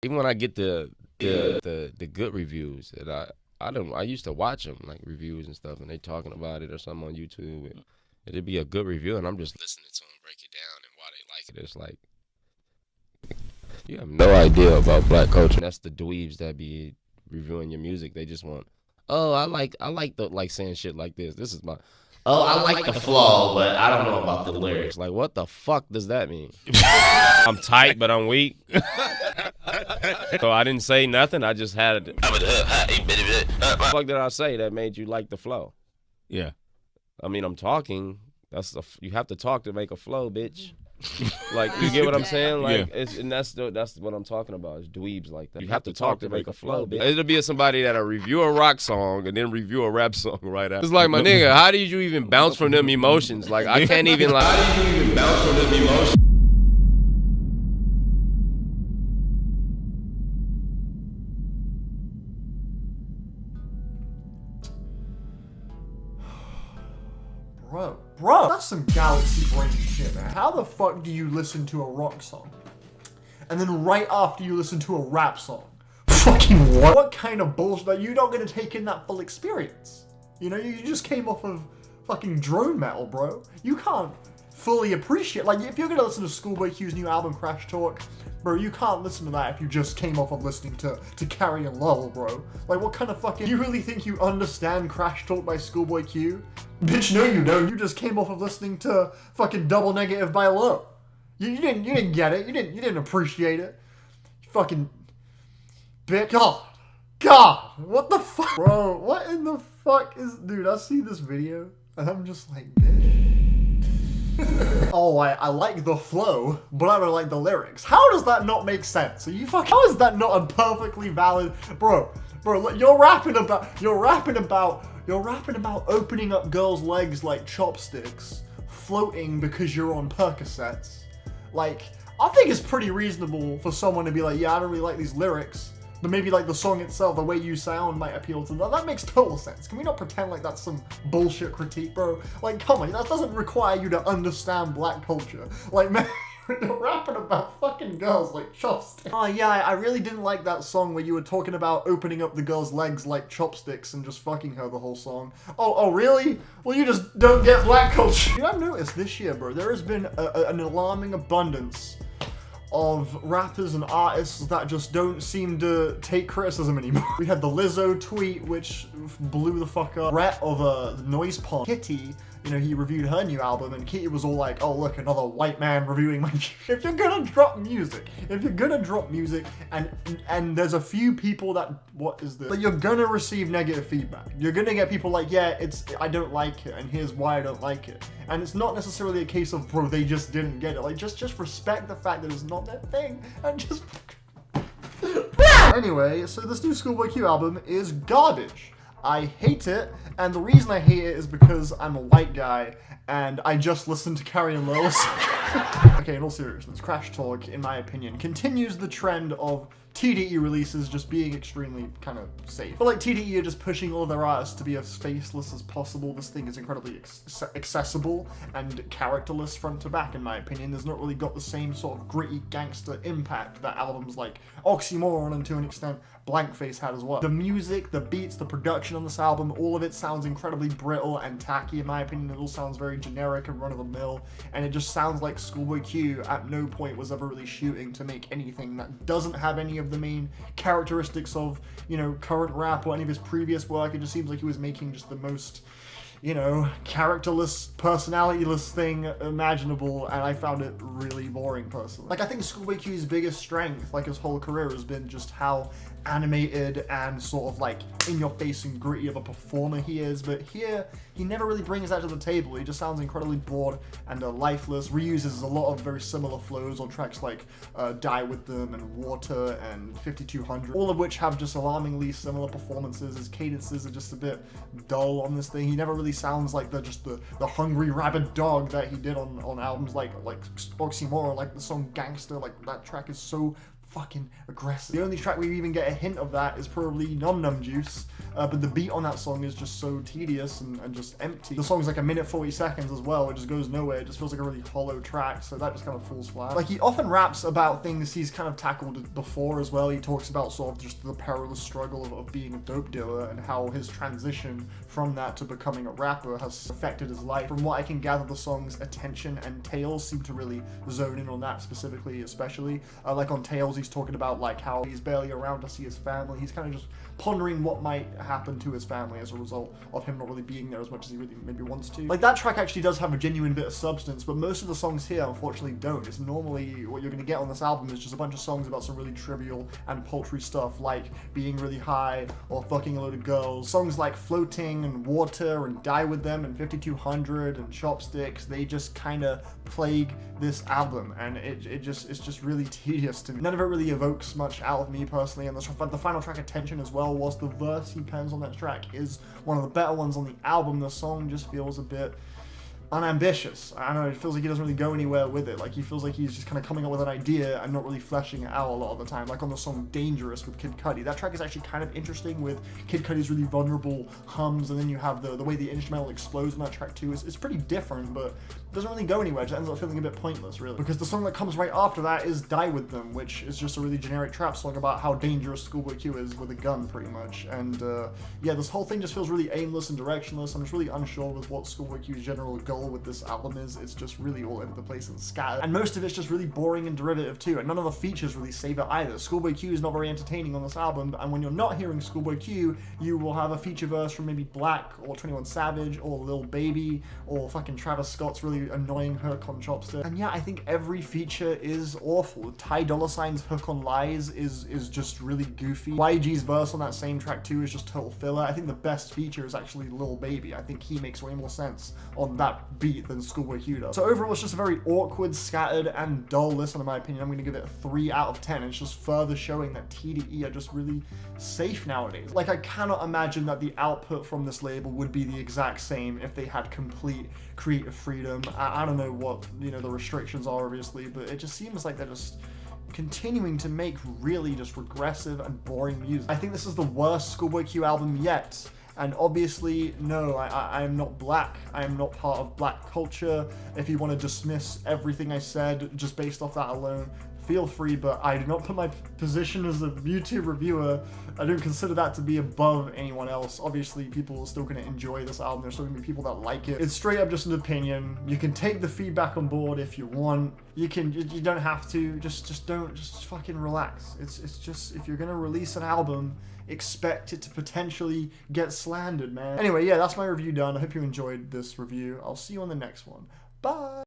even when I get the good reviews that I used to watch them like reviews and stuff, and they talking about it or something on YouTube. And it'd be a good review, and I'm just listening to them break it down and why they like it. It's like you have no idea about black culture. That's the dweebs that be reviewing your music. They just want, oh, I like the like saying shit like this. This is my. Oh, I like the flow, but I don't know about the lyrics. Like, what the fuck does that mean? I'm tight, but I'm weak. So I didn't say nothing. I just had it. What the fuck did I say that made you like the flow? Yeah. I mean, I'm talking. You have to talk to make a flow, bitch. Like, you get what I'm saying? Like, yeah. And that's what I'm talking about. Is dweebs like that. You have to talk to make a flow, bitch. It'll be somebody that'll review a rock song and then review a rap song right after. It's like, my nigga, how did you even bounce from them emotions? Like, I can't even like. How did you even bounce from them emotions? Bro, that's some galaxy brain shit, man. How the fuck do you listen to a rock song and then right after you listen to a rap song? Fucking what? What kind of bullshit? Like, you're not gonna take in that full experience. You know, you just came off of fucking drone metal, bro. You can't fully appreciate, like, if you're gonna listen to ScHoolboy Q's new album, CrasH Talk, bro, you can't listen to that if you just came off of listening to Carry and Lowell, bro. Like, what kind of fucking, you really think you understand CrasH Talk by ScHoolboy Q? Bitch, no you don't. You just came off of listening to fucking Double Negative by Low. You didn't get it. You didn't appreciate it. You fucking bitch. God, what the fuck, bro? What in the fuck is, dude? I see this video and I'm just like, bitch. Oh, I like the flow, but I don't like the lyrics. How does that not make sense? Are you fucking? How is that not a perfectly valid, bro? Look, you're rapping about opening up girls' legs like chopsticks, floating because you're on Percocets. Like, I think it's pretty reasonable for someone to be like, yeah, I don't really like these lyrics, but maybe like the song itself, the way you sound might appeal to them. That makes total sense. Can we not pretend like that's some bullshit critique, bro? Like, come on, that doesn't require you to understand black culture. Like, man, you're rapping about fucking girls like chopsticks. Oh yeah, I really didn't like that song where you were talking about opening up the girl's legs like chopsticks and just fucking her the whole song. Oh really? Well, you just don't get black culture. You know, I've noticed this year, bro, there has been an alarming abundance of rappers and artists that just don't seem to take criticism anymore. We had the Lizzo tweet, which blew the fuck up. Brett of Noise Pond, Kitty, you know, he reviewed her new album, and Kitty was all like, oh look, another white man reviewing my If you're gonna drop music, and there's a few people that, what is this? But you're gonna receive negative feedback. You're gonna get people like, yeah, I don't like it, and here's why I don't like it. And it's not necessarily a case of, bro, they just didn't get it. Like, just respect the fact that it's not their thing, and just Anyway, so this new ScHoolboy Q album is garbage. I hate it, and the reason I hate it is because I'm a white guy, and I just listened to Carry and Lowell. Okay, in all seriousness, CrasH Talk, in my opinion, continues the trend of TDE releases just being extremely kind of safe. But like TDE are just pushing all of their artists to be as faceless as possible. This thing is incredibly accessible and characterless front to back, in my opinion. There's not really got the same sort of gritty gangster impact that albums like Oxymoron and to an extent Blankface had as well. The music, the beats, the production on this album, all of it sounds incredibly brittle and tacky, in my opinion. It all sounds very generic and run-of-the-mill, and it just sounds like ScHoolboy Q at no point was ever really shooting to make anything that doesn't have any of the main characteristics of, you know, current rap or any of his previous work. It just seems like he was making just the most, you know, characterless, personalityless thing imaginable, and I found it really boring personally. Like, I think ScHoolboy Q's biggest strength, like his whole career, has been just how animated and sort of like in your face and gritty of a performer he is, but here he never really brings that to the table. He just sounds incredibly bored and lifeless, reuses a lot of very similar flows on tracks like Die With Them and Water and 5200, all of which have just alarmingly similar performances. His cadences are just a bit dull on this thing. He never really sounds like the hungry rabid dog that he did on albums like Oxymoron, like the song Gangster. Like, that track is so fucking aggressive. The only track we even get a hint of that is probably Numb Juice, but the beat on that song is just so tedious and just empty. The song's like 1 minute 40 seconds as well. It just goes nowhere. It just feels like a really hollow track, so that just kind of falls flat. Like, he often raps about things he's kind of tackled before as well. He talks about sort of just the perilous struggle of being a dope dealer and how his transition from that to becoming a rapper has affected his life. From what I can gather, the songs Attention and Tales seem to really zone in on that specifically, especially. Like on Tales, he's talking about like how he's barely around to see his family. He's kind of just pondering what might happen to his family as a result of him not really being there as much as he really maybe wants to. Like, that track actually does have a genuine bit of substance, but most of the songs here unfortunately don't. It's normally what you're going to get on this album is just a bunch of songs about some really trivial and paltry stuff, like being really high or fucking a load of girls. Songs like Floating and Water and Die With Them and 5200 and Chopsticks, they just kind of plague this album, and it's just really tedious to me. None of it really evokes much out of me personally, and the final track, Attention, as well, whilst the verse he pens on that track is one of the better ones on the album, the song just feels a bit unambitious. I don't know, it feels like he doesn't really go anywhere with it. Like, he feels like he's just kind of coming up with an idea and not really fleshing it out a lot of the time. Like on the song Dangerous with Kid Cudi. That track is actually kind of interesting with Kid Cudi's really vulnerable hums, and then you have the way the instrumental explodes on that track too. It's pretty different, but it doesn't really go anywhere. It just ends up feeling a bit pointless, really. Because the song that comes right after that is Die With Them, which is just a really generic trap song about how dangerous ScHoolboy Q is with a gun, pretty much. And yeah, this whole thing just feels really aimless and directionless. I'm just really unsure with what ScHoolboy Q's general goal with this album is. It's just really all over the place and scattered, and most of it's just really boring and derivative too, and none of the features really save it either. ScHoolboy Q is not very entertaining on this album, and when you're not hearing ScHoolboy Q, you will have a feature verse from maybe Black or 21 Savage or Lil Baby or fucking Travis Scott's really annoying hook on Chopstick. And yeah, I think every feature is awful. Ty Dolla $ign's hook on Lies is just really goofy. YG's verse on that same track too is just total filler. I think the best feature is actually Lil Baby. I think he makes way more sense on that beat than ScHoolboy Q does. So overall, it's just a very awkward, scattered, and dull listen, in my opinion. I'm going to give it a 3 out of 10. It's just further showing that TDE are just really safe nowadays. Like, I cannot imagine that the output from this label would be the exact same if they had complete creative freedom. I don't know what, you know, the restrictions are, obviously, but it just seems like they're just continuing to make really just regressive and boring music. I think this is the worst ScHoolboy Q album yet. And obviously, no, I am not black. I am not part of black culture. If you want to dismiss everything I said just based off that alone, feel free, but I do not put my position as a YouTube reviewer. I don't consider that to be above anyone else. Obviously, people are still going to enjoy this album. There's still going to be people that like it. It's straight up just an opinion. You can take the feedback on board if you want. You don't have to. Just fucking relax. It's just, if you're going to release an album, expect it to potentially get slandered, man. Anyway, yeah, that's my review done. I hope you enjoyed this review. I'll see you on the next one. Bye!